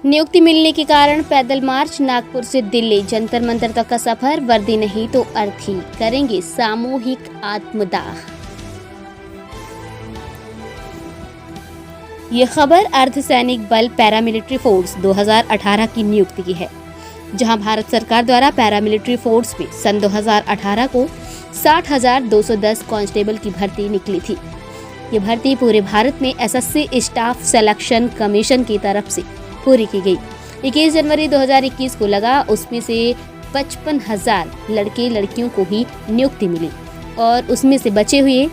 नियुक्ति मिलने के कारण पैदल मार्च, नागपुर से दिल्ली जंतर मंतर तक का सफर, वर्दी नहीं तो अर्थी, करेंगे सामूहिक आत्मदाह। ये खबर अर्धसैनिक बल पैरामिलिट्री फोर्स 2018 की नियुक्ति की है, जहां भारत सरकार द्वारा पैरामिलिट्री फोर्स में सन 2018 को 60,210 कांस्टेबल की भर्ती निकली थी। ये भर्ती पूरे भारत में एसएससी स्टाफ सिलेक्शन कमीशन की तरफ से पूरी की गई। 21 जनवरी 2021 को लगा, उसमें से 55,000 लड़के लड़कियों को ही नियुक्ति मिली और उसमें से बचे हुए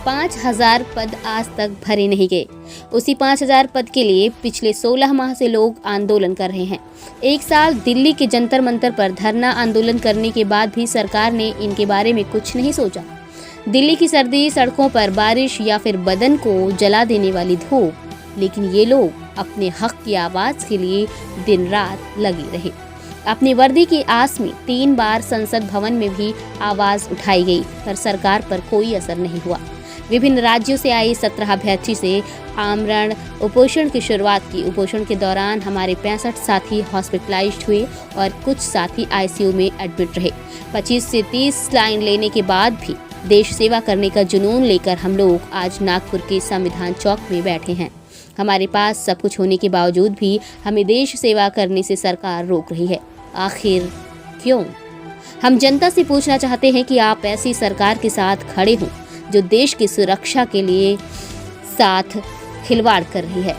5,000 पद आज तक भरे नहीं गए। उसी 5,000 पद के लिए पिछले 16 माह से लोग आंदोलन कर रहे हैं। एक साल दिल्ली के जंतर मंतर पर धरना आंदोलन करने के बाद भी सरकार ने इनके बारे में कुछ नहीं सोचा। दिल्ली की सर्दी, सड़कों पर बारिश या फिर बदन को जला देने वाली धूप, लेकिन ये लोग अपने हक की आवाज़ के लिए दिन रात लगे रहे। अपनी वर्दी की आस में 3 बार संसद भवन में भी आवाज़ उठाई गई, पर सरकार पर कोई असर नहीं हुआ। विभिन्न राज्यों से आए 17 अभ्यर्थी से आमरण उपोषण की शुरुआत की। उपोषण के दौरान हमारे 65 साथी हॉस्पिटलाइज्ड हुए और कुछ साथी आईसीयू में एडमिट रहे। 25 से 30 लाइन लेने के बाद भी देश सेवा करने का जुनून लेकर हम लोग आज नागपुर के संविधान चौक में बैठे हैं। हमारे पास सब कुछ होने के बावजूद भी हमें देश सेवा करने से सरकार रोक रही है। आखिर क्यों? हम जनता से पूछना चाहते हैं कि आप ऐसी सरकार के साथ खड़े हों जो देश की सुरक्षा के लिए साथ खिलवाड़ कर रही है।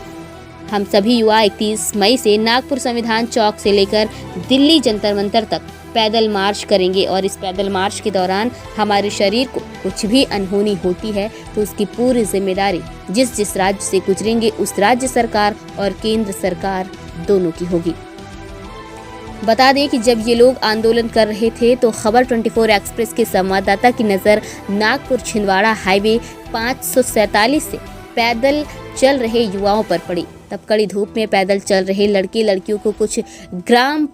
हम सभी युवा 31 मई से नागपुर संविधान चौक से लेकर दिल्ली जंतर मंतर तक पैदल मार्च करेंगे और इस पैदल मार्च के दौरान हमारे शरीर को कुछ भी अनहोनी होती है तो उसकी पूरी जिम्मेदारी जिस राज्य से गुजरेंगे उस राज्य सरकार और केंद्र सरकार दोनों की होगी। बता दें कि जब ये लोग आंदोलन कर रहे थे तो खबर 24 एक्सप्रेस के संवाददाता की नज़र नागपुर छिंदवाड़ा हाईवे 547 से पैदल चल रहे युवाओं पर पड़ी। तब कड़ी धूप में पैदल चल रहे लड़के लड़कियों को कुछ ग्राम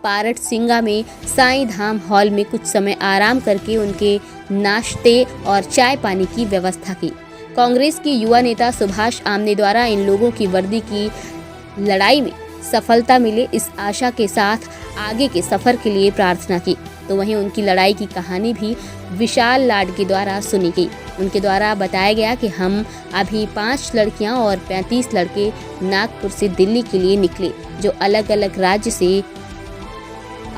पारट सिंगा में साईं धाम हॉल में कुछ समय आराम करके उनके नाश्ते और चाय पानी की व्यवस्था की। कांग्रेस के युवा नेता सुभाष आमने द्वारा इन लोगों की वर्दी की लड़ाई में सफलता मिले इस आशा के साथ आगे के सफर के लिए प्रार्थना की। तो वहीं उनकी लड़ाई की कहानी भी विशाल लाडगे द्वारा सुनी गई। उनके द्वारा बताया गया कि हम अभी 5 लड़कियां और 35 लड़के नागपुर से दिल्ली के लिए निकले, जो अलग अलग राज्य से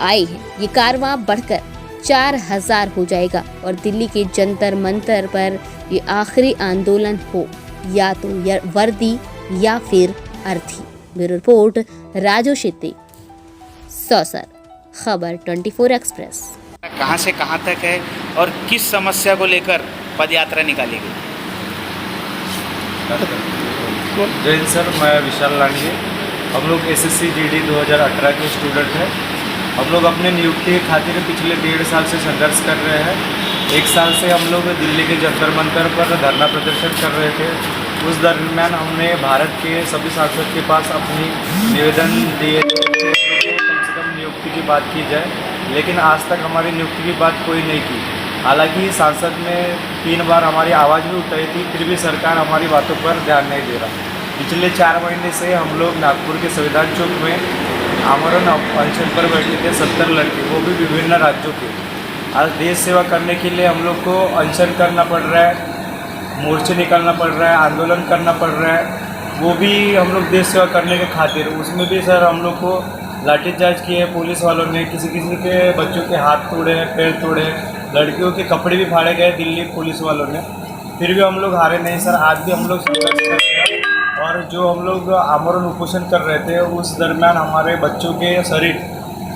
आए हैं। ये कारवां बढ़कर 4,000 हो जाएगा और दिल्ली के जंतर मंतर पर ये आखिरी आंदोलन हो, या तो वर्दी या फिर अर्थी। ब्यूरो रिपोर्ट राजू शित्ते, सौसर, खबर 24 एक्सप्रेस। कहां से कहां तक है और किस समस्या को लेकर पदयात्रा निकाली गई? जय हिंद सर, मैं विशाल लाडगे। हम लोग एसएससी जीडी 2018 के स्टूडेंट हैं। हम लोग अपने नियुक्ति के खातिर पिछले 1.5 साल से संघर्ष कर रहे हैं। 1 साल से हम लोग दिल्ली के जंतर मंतर पर धरना प्रदर्शन कर रहे थे। उस दरमियान हमने भारत के सभी सांसद के पास अपनी निवेदन दिए थे कम से कम नियुक्ति की बात की जाए, लेकिन आज तक हमारी नियुक्ति की बात कोई नहीं की। हालांकि सांसद ने 3 बार हमारी आवाज़ भी उठाई थी, फिर भी सरकार हमारी बातों पर ध्यान नहीं दे रहा। पिछले 4 महीने से हम लोग नागपुर के संविधान चौक में आमरण अनशन पर बैठे थे 70 लड़के, वो भी विभिन्न राज्यों के। आज देश सेवा करने के लिए हम लोग को अनशन करना पड़ रहा है, मोर्चे निकालना पड़ रहा है, आंदोलन करना पड़ रहा है, वो भी हम लोग देश सेवा करने के खातिर। उसमें भी सर हम लोग को लाठीचार्ज किए पुलिस वालों ने, किसी के बच्चों के हाथ तोड़े, पैर तोड़े, लड़कियों के कपड़े भी फाड़े गए दिल्ली पुलिस वालों ने। फिर भी हम लोग हारे नहीं सर, आज भी हम लोग संघर्ष कर रहे हैं। और जो हम लोग आमरण उपोषण कर रहे थे उस दरमियान हमारे बच्चों के शरीर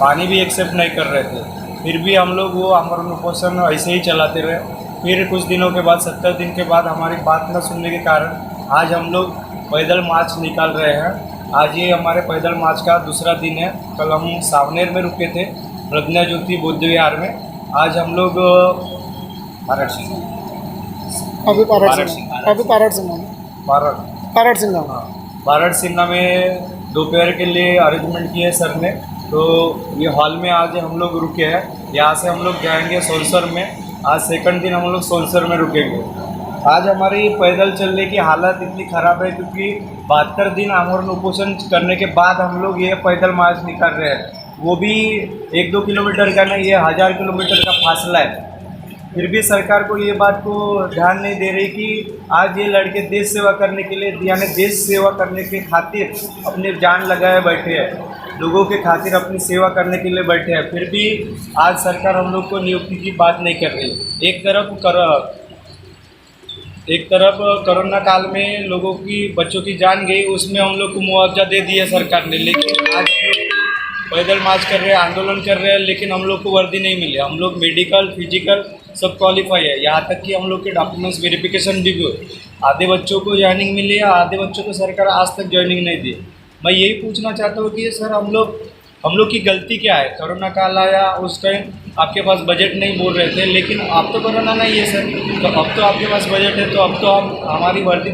पानी भी एक्सेप्ट नहीं कर रहे थे, फिर भी हम लोग वो आमरण उपोषण ऐसे ही चलाते रहे। फिर कुछ दिनों के बाद 70 दिन के बाद हमारी बात न सुनने के कारण आज हम लोग पैदल मार्च निकाल रहे हैं। आज ये हमारे पैदल मार्च का दूसरा दिन है। कल हम सावनेर में रुके थे, प्रज्ञा ज्योति बौद्ध विहार में। आज हम लोग पारट सिन्हा में दोपहर के लिए अरेंजमेंट किए सर ने। तो ये हॉल में आज हम लोग रुके हैं। यहाँ से हम लोग जाएंगे सोलसर में। आज सेकंड दिन हम लोग सोलसर में रुकेंगे। आज हमारी पैदल चलने की हालत इतनी ख़राब है क्योंकि 72 दिन आमरण उपोषण करने के बाद हम लोग ये पैदल मार्च निकाल रहे हैं, वो भी 1-2 किलोमीटर का नहीं, ये 1000 किलोमीटर का फासला है। फिर भी सरकार को ये बात को ध्यान नहीं दे रही कि आज ये लड़के देश सेवा करने के लिए, यानी देश सेवा करने के खातिर अपने जान लगाए बैठे हैं, लोगों के खातिर अपनी सेवा करने के लिए बैठे हैं। फिर भी आज सरकार हम लोग को नियुक्ति की बात नहीं कर रही। एक तरफ कोरोना काल में लोगों की, बच्चों की जान गई, उसमें हम लोग को मुआवजा दे दिया सरकार ने, लेकिन आज हम लोग पैदल मार्च कर रहे हैं, आंदोलन कर रहे हैं, लेकिन हम लोग को वर्दी नहीं मिली। हम लोग मेडिकल, फिजिकल सब क्वालिफाई है, यहाँ तक कि हम लोग के डॉक्यूमेंट्स वेरिफिकेशन भी हुए। आधे बच्चों को ज्वाइनिंग मिली है, आधे बच्चों को सरकार आज तक ज्वाइनिंग नहीं दी। मैं यही पूछना चाहता हूँ कि सर हम लोग की गलती क्या है? कोरोना काल आया, उस टाइम आपके पास बजट नहीं बोल रहे थे, लेकिन अब तो कोरोना नहीं है सर, तो अब तो आपके पास बजट है, तो अब तो हम हमारी वर्दी